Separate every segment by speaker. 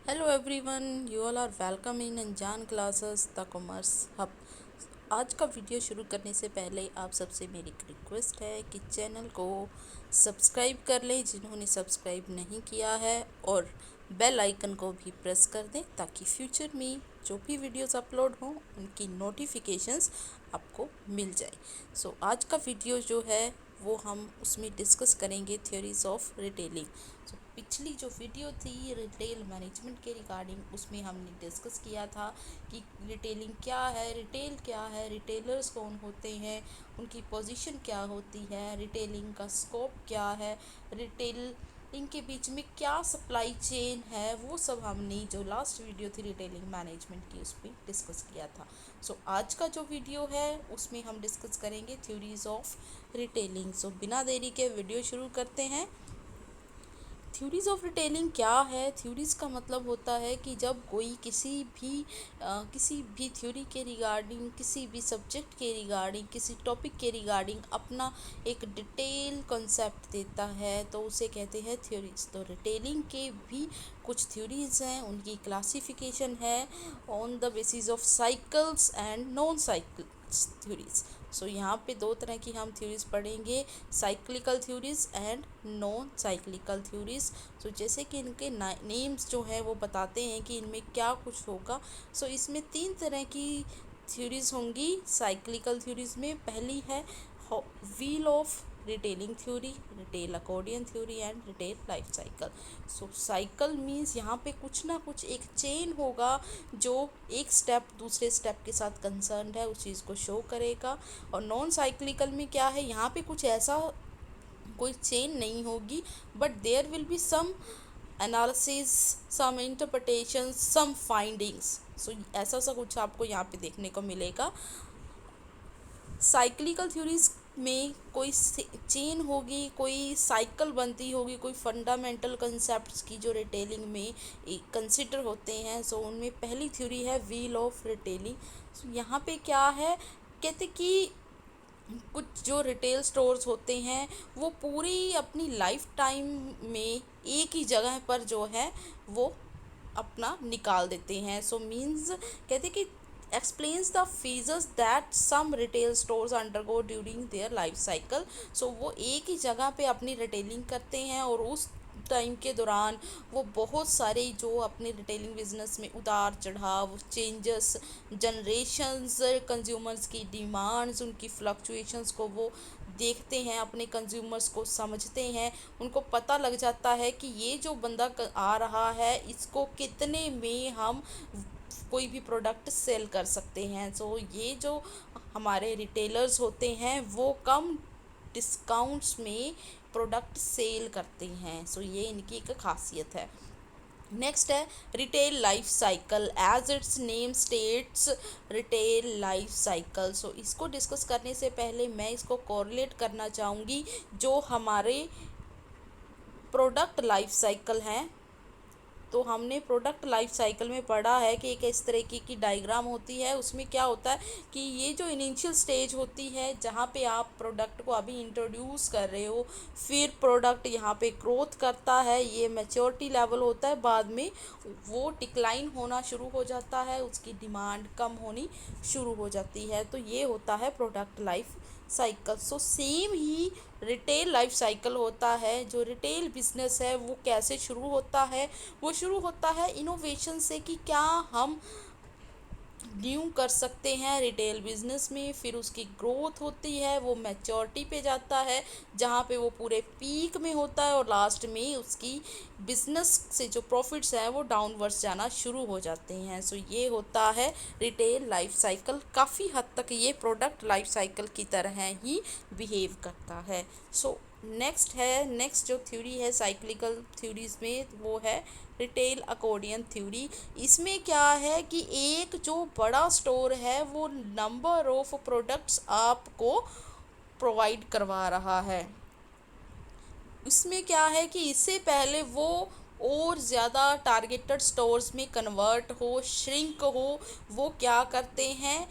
Speaker 1: Hello everyone, you all are welcome in Anjaan classes the commerce hub. आज का video शुरू करने से पहले आप सबसे मेरी एक रिक्वेस्ट है कि चैनल को सब्सक्राइब कर लें जिन्होंने सब्सक्राइब नहीं किया है, और बेल आइकन को भी प्रेस कर दें ताकि फ्यूचर में जो भी वीडियोस अपलोड हों उनकी नोटिफिकेशंस आपको मिल जाए। आज का वीडियो जो है वो हम उसमें डिस्कस करेंगे थ्योरीज ऑफ रिटेलिंग। पिछली जो वीडियो थी रिटेल मैनेजमेंट के रिगार्डिंग, उसमें हमने डिस्कस किया था कि रिटेलिंग क्या है, रिटेल क्या है, रिटेलर्स कौन होते हैं, उनकी पोजीशन क्या होती है, रिटेलिंग का स्कोप क्या है, रिटेलिंग के बीच में क्या सप्लाई चेन है, वो सब हमने जो लास्ट वीडियो थी रिटेलिंग मैनेजमेंट की उस पर डिस्कस किया था। आज का जो वीडियो है उसमें हम डिस्कस करेंगे थ्योरीज ऑफ रिटेलिंग। बिना देरी के वीडियो शुरू करते हैं। थ्योरीज ऑफ रिटेलिंग क्या है? थ्योरीज का मतलब होता है कि जब कोई किसी भी थ्योरी के रिगार्डिंग, किसी भी सब्जेक्ट के रिगार्डिंग, किसी टॉपिक के रिगार्डिंग अपना एक डिटेल कॉन्सेप्ट देता है तो उसे कहते हैं थ्योरीज। तो रिटेलिंग के भी कुछ थ्योरीज हैं, उनकी क्लासिफिकेशन है on the basis of cycles and non cycles theories. यहाँ पे दो तरह की हम थ्योरीज पढ़ेंगे, cyclical theories and non cyclical theories. जैसे कि इनके नेम्स जो है वो बताते हैं कि इनमें क्या कुछ होगा। इसमें तीन तरह की थ्योरीज होंगी साइक्लिकल थ्योरीज में। पहली है wheel of retailing theory, retail accordion theory and retail life cycle. Cycle means यहाँ पे कुछ ना कुछ एक चेन होगा जो एक स्टेप दूसरे स्टेप के साथ कंसर्न है, उस चीज़ को शो करेगा। और नॉन साइक्लिकल में क्या है, यहाँ पे कुछ ऐसा कोई चेन नहीं होगी, but there will be some analysis, some interpretation, some findings. ऐसा सा कुछ आपको यहाँ पे देखने को मिलेगा। साइक्लिकल थ्योरीज में कोई चेन होगी, कोई साइकिल बनती होगी, कोई फंडामेंटल कंसेप्ट्स की जो रिटेलिंग में कंसिडर होते हैं। उनमें पहली थ्योरी है व्हील ऑफ रिटेलिंग। यहाँ पे क्या है, कहते कि कुछ जो रिटेल स्टोर्स होते हैं वो पूरी अपनी लाइफ टाइम में एक ही जगह पर जो है वो अपना निकाल देते हैं। मीन्स कहते कि explains the features that some retail stores undergo during their life cycle. वो एक ही जगह पे अपनी रिटेलिंग करते हैं और उस टाइम के दौरान वो बहुत सारे जो अपने रिटेलिंग बिजनेस में उतार चढ़ाव, चेंजेस, जनरेशन्स, कंज्यूमर्स की डिमांड्स, उनकी फ्लक्चुएशंस को वो देखते हैं, अपने कंज्यूमर्स को समझते हैं। उनको पता लग जाता है कि ये जो बंदा आ रहा है इसको कितने में हम कोई भी प्रोडक्ट सेल कर सकते हैं। ये जो हमारे रिटेलर्स होते हैं वो कम डिस्काउंट्स में प्रोडक्ट सेल करते हैं। ये इनकी एक खासियत है। नेक्स्ट है retail life cycle. As its name states, retail life cycle. इसको डिस्कस करने से पहले मैं इसको कोरिलेट करना चाहूँगी जो हमारे प्रोडक्ट लाइफ साइकिल हैं। तो हमने प्रोडक्ट लाइफ साइकिल में पढ़ा है कि एक इस तरीके की डायग्राम होती है। उसमें क्या होता है कि ये जो इनिशियल स्टेज होती है जहाँ पे आप प्रोडक्ट को अभी इंट्रोड्यूस कर रहे हो, फिर प्रोडक्ट यहाँ पे ग्रोथ करता है, ये मैच्योरिटी लेवल होता है, बाद में वो डिक्लाइन होना शुरू हो जाता है, उसकी डिमांड कम होनी शुरू हो जाती है। तो ये होता है प्रोडक्ट लाइफ साइकिल। सेम ही रिटेल लाइफ साइकिल होता है। जो रिटेल बिजनेस है वो कैसे शुरू होता है, वो शुरू होता है इनोवेशन से कि क्या हम न्यू कर सकते हैं रिटेल बिजनेस में। फिर उसकी ग्रोथ होती है, वो मैच्योरिटी पे जाता है जहाँ पे वो पूरे पीक में होता है और लास्ट में उसकी बिजनेस से जो प्रॉफिट्स हैं वो डाउनवर्ड्स जाना शुरू हो जाते हैं। ये होता है रिटेल लाइफ साइकिल। काफ़ी हद तक ये प्रोडक्ट लाइफ साइकिल की तरह ही बिहेव करता है। नेक्स्ट जो थ्योरी है साइक्लिकल थ्योरीज में वो है रिटेल अकॉर्डियन थ्योरी। इसमें क्या है कि एक जो बड़ा स्टोर है वो नंबर ऑफ प्रोडक्ट्स आपको प्रोवाइड करवा रहा है। इसमें क्या है कि इससे पहले वो और ज़्यादा टारगेटेड स्टोर्स में कन्वर्ट हो, श्रिंक हो, वो क्या करते हैं,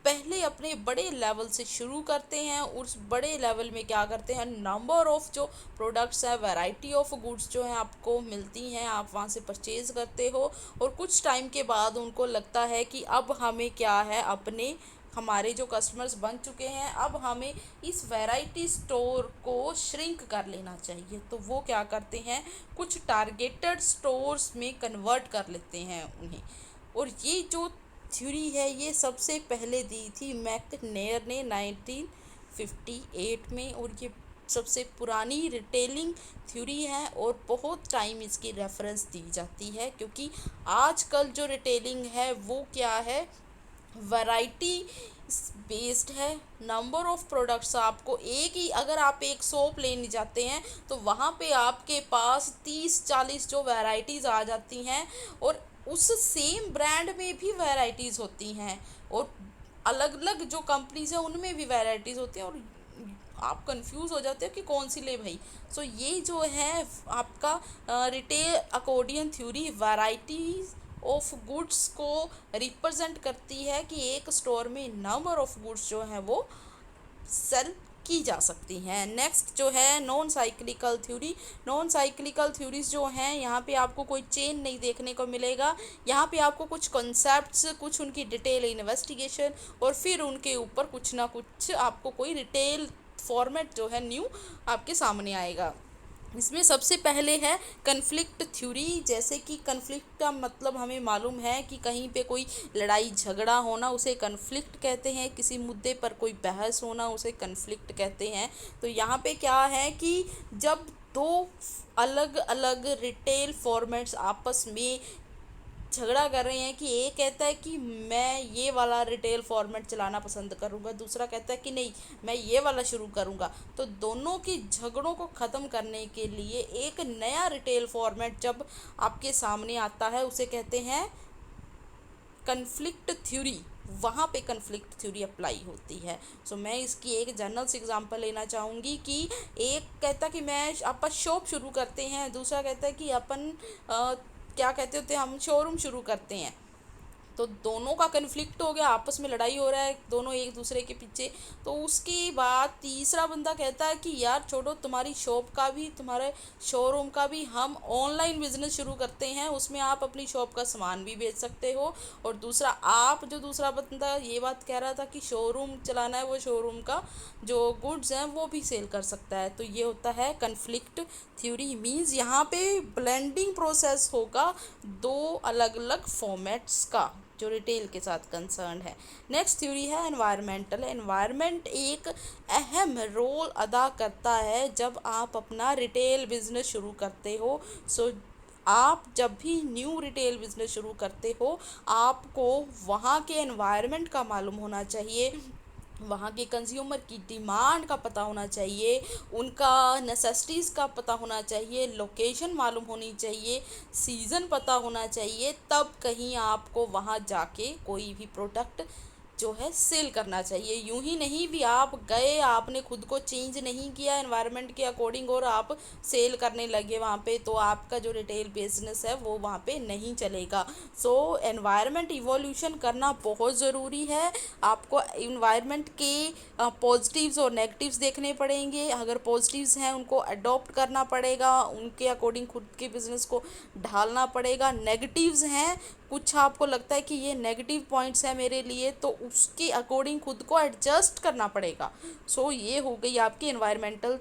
Speaker 1: पहले अपने बड़े लेवल से शुरू करते हैं, उस बड़े लेवल में क्या करते हैं, नंबर ऑफ जो प्रोडक्ट्स है, वैरायटी ऑफ गुड्स जो हैं आपको मिलती हैं, आप वहाँ से परचेज करते हो, और कुछ टाइम के बाद उनको लगता है कि अब हमें क्या है, अपने हमारे जो कस्टमर्स बन चुके हैं, अब हमें इस वैरायटी स्टोर को श्रिंक कर लेना चाहिए, तो वो क्या करते हैं, कुछ टारगेटेड स्टोर्स में कन्वर्ट कर लेते हैं उन्हें। और ये जो थ्योरी है ये सबसे पहले दी थी मैकनेयर ने 1958 में, और ये सबसे पुरानी रिटेलिंग थ्योरी है और बहुत टाइम इसकी रेफरेंस दी जाती है, क्योंकि आजकल जो रिटेलिंग है वो क्या है, वैरायटी बेस्ड है। नंबर ऑफ प्रोडक्ट्स, आपको एक ही, अगर आप एक सोप लेने जाते हैं तो वहाँ पे आपके पास 30-40 जो वैरायटीज़ आ जाती हैं, और उस सेम ब्रांड में भी वैरायटीज़ होती हैं, और अलग अलग जो कंपनीज हैं उनमें भी वैरायटीज़ होती हैं, और आप कंफ्यूज हो जाते हो कि कौन सी ले भाई। सो ये जो है आपका retail accordion theory varieties of goods को रिप्रेजेंट करती है, कि एक स्टोर में नंबर ऑफ गुड्स जो हैं वो सेल की जा सकती हैं। नेक्स्ट जो है non cyclical theory. Non cyclical theories जो हैं, यहाँ पे आपको कोई चेन नहीं देखने को मिलेगा, यहाँ पे आपको कुछ कॉन्सेप्ट्स, कुछ उनकी डिटेल इन्वेस्टिगेशन, और फिर उनके ऊपर कुछ ना कुछ आपको कोई रिटेल फॉर्मेट जो है न्यू आपके सामने आएगा। इसमें सबसे पहले है कन्फ्लिक्ट थ्योरी। जैसे कि कन्फ्लिक्ट का मतलब हमें मालूम है कि कहीं पे कोई लड़ाई झगड़ा होना उसे कन्फ्लिक्ट कहते हैं, किसी मुद्दे पर कोई बहस होना उसे कन्फ्लिक्ट कहते हैं। तो यहाँ पे क्या है कि जब दो अलग अलग रिटेल फॉर्मेट्स आपस में झगड़ा कर रहे हैं, कि एक कहता है कि मैं ये वाला रिटेल फॉर्मेट चलाना पसंद करूँगा, दूसरा कहता है कि नहीं मैं ये वाला शुरू करूँगा, तो दोनों की झगड़ों को ख़त्म करने के लिए एक नया रिटेल फॉर्मेट जब आपके सामने आता है उसे कहते हैं कन्फ्लिक्ट थ्योरी। वहाँ पे कन्फ्लिक्ट थ्योरी अप्लाई होती है। सो मैं इसकी एक जनरल से एग्जांपल लेना चाहूँगी कि एक कहता कि मैं अपन शॉप शुरू करते हैं, दूसरा कहता है कि अपन क्या कहते होते हैं, हम शोरूम शुरू करते हैं। तो दोनों का कन्फ्लिक्ट हो गया, आपस में लड़ाई हो रहा है, दोनों एक दूसरे के पीछे। तो उसके बाद तीसरा बंदा कहता है कि यार छोड़ो, तुम्हारी शॉप का भी, तुम्हारे शोरूम का भी, हम ऑनलाइन बिजनेस शुरू करते हैं, उसमें आप अपनी शॉप का सामान भी बेच सकते हो। और दूसरा, आप जो दूसरा बंदा ये बात कह रहा था कि शोरूम चलाना है, वो शोरूम का जो गुड्स हैं वो भी सेल कर सकता है। तो ये होता है कन्फ्लिक्ट थ्योरी। मीन्स यहाँ पे ब्लेंडिंग प्रोसेस होगा दो अलग अलग फॉर्मेट्स का जो रिटेल के साथ कंसर्न है। नेक्स्ट थ्योरी है एनवायरमेंटल। एनवायरनमेंट एक अहम रोल अदा करता है जब आप अपना रिटेल बिजनेस शुरू करते हो। सो आप जब भी न्यू रिटेल बिजनेस शुरू करते हो, आपको वहाँ के एनवायरनमेंट का मालूम होना चाहिए, वहाँ के कंज्यूमर की डिमांड का पता होना चाहिए, उनका नेसेसिटीज़ का पता होना चाहिए, लोकेशन मालूम होनी चाहिए, सीज़न पता होना चाहिए, तब कहीं आपको वहाँ जाके कोई भी प्रोडक्ट जो है सेल करना चाहिए। यूं ही नहीं भी आप गए, आपने खुद को चेंज नहीं किया एनवायरनमेंट के अकॉर्डिंग और आप सेल करने लगे वहाँ पे, तो आपका जो रिटेल बिजनेस है वो वहाँ पे नहीं चलेगा। सो एनवायरनमेंट इवोल्यूशन करना बहुत ज़रूरी है। आपको इन्वायरमेंट के पॉजिटिव्स और नेगेटिव्स देखने पड़ेंगे। अगर पॉजिटिव्स हैं उनको अडॉप्ट करना पड़ेगा, उनके अकॉर्डिंग खुद के बिजनेस को ढालना पड़ेगा। नेगेटिव्स हैं, कुछ आपको लगता है कि ये नेगेटिव पॉइंट्स हैं मेरे लिए, तो उसके अकॉर्डिंग खुद को एडजस्ट करना पड़ेगा। सो ये हो गई आपकी एनवायरमेंटल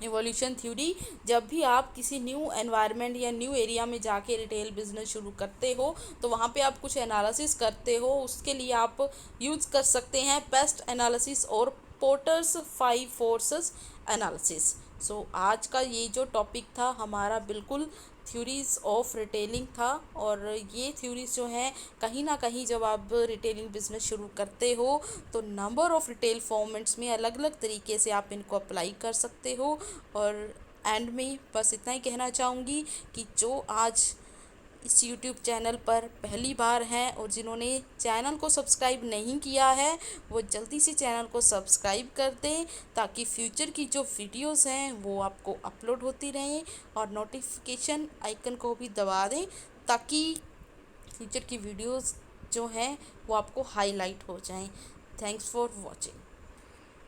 Speaker 1: इवोल्यूशन थ्योरी। जब भी आप किसी न्यू एनवायरनमेंट या न्यू एरिया में जाके रिटेल बिजनेस शुरू करते हो, तो वहाँ पे आप कुछ एनालिसिस करते हो, उसके लिए आप यूज़ कर सकते हैं पेस्ट एनालिसिस और पोर्टर्स 5 फोर्सेस एनालिसिस। सो आज का ये जो टॉपिक था हमारा बिल्कुल थ्योरीज ऑफ रिटेलिंग था, और ये थ्योरीज जो हैं कहीं ना कहीं जब आप रिटेलिंग बिजनेस शुरू करते हो तो नंबर ऑफ रिटेल फॉर्मेट्स में अलग अलग तरीके से आप इनको अप्लाई कर सकते हो। और एंड में बस इतना ही कहना चाहूँगी कि जो आज इस YouTube चैनल पर पहली बार हैं और जिन्होंने चैनल को सब्सक्राइब नहीं किया है, वो जल्दी से चैनल को सब्सक्राइब कर दें, ताकि फ्यूचर की जो वीडियोस हैं वो आपको अपलोड होती रहें, और नोटिफिकेशन आइकन को भी दबा दें ताकि फ्यूचर की वीडियोस जो हैं वो आपको हाईलाइट हो जाएं। Thanks for watching.